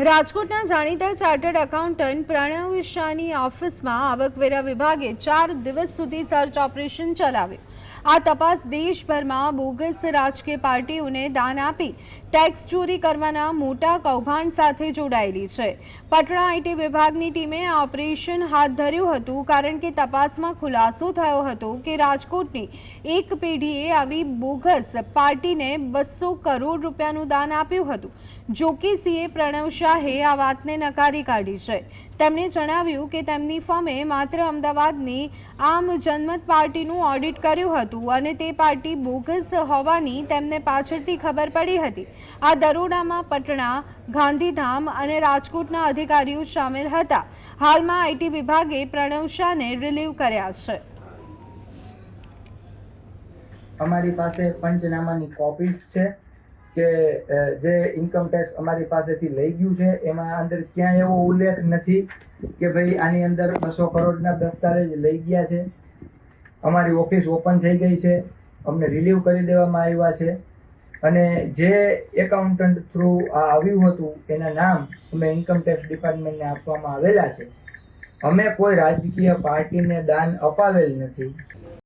રાજકોટના જાણીતા chartered accountant Pranab શાહની ઓફિસમાં આવકવેરા વિભાગે 4 દિવસ સુધી સર્ચ ઓપરેશન ચલાવ્યું। આ તપાસ દેશભરમાં બોગસ રાજકીય પાર્ટીઓને દાન આપી ટેક્સ ચોરી કરવાના મોટા કૌભાંડ સાથે જોડાયેલી છે। પટણા આઈટી વિભાગની ટીમે આ ઓપરેશન હાથ ધર્યું હતું કારણ કે તપાસમાં ખુલાસો થયો હતો કે રાજકોટની એક પેઢીએ આવી બોગસ પાર્ટીને 200 કરોડ રૂપિયાનું દાન આપ્યું હતું। જો કે સીએ પ્રણવ શાહે આ વાતને નકારી કાઢી છે। તેમણે જણાવ્યું કે તેમની ફર્મે માત્ર અમદાવાદની આમ જનમત પાર્ટીનું ઓડિટ કર્યું હતું અને તે પાર્ટી બોગસ હોવાની તેમને પાછળથી ખબર પડી હતી। આ દરોડામાં પટણા, ગાંધીધામ અને રાજકોટના અધિકારીઓ સામેલ હતા। હાલમાં આઈટી વિભાગે પ્રણવ શાહને રિલીવ કર્યા છે। અમારી પાસે પંચનામાની કોપીઝ છે કે જે ઇન્કમ ટેક્સ અમારી પાસેથી લઈ ગયું છે એમાં અંદર ક્યાંય એવો ઉલ્લેખ નથી કે ભાઈ આની અંદર 200 કરોડના દસ્તાવેજ લઈ ગયા છે। અમારી ઓફિસ ઓપન થઈ ગઈ છે, અમને રિલીવ કરી દેવામાં આવ્યા છે અને જે એકાઉન્ટન્ટ થ્રુ આ આવ્યું હતું એના નામ અમે ઇન્કમ ટેક્સ ડિપાર્ટમેન્ટને આપવામાં આવેલા છે। અમે કોઈ રાજકીય પાર્ટીને દાન અપાવેલ નથી।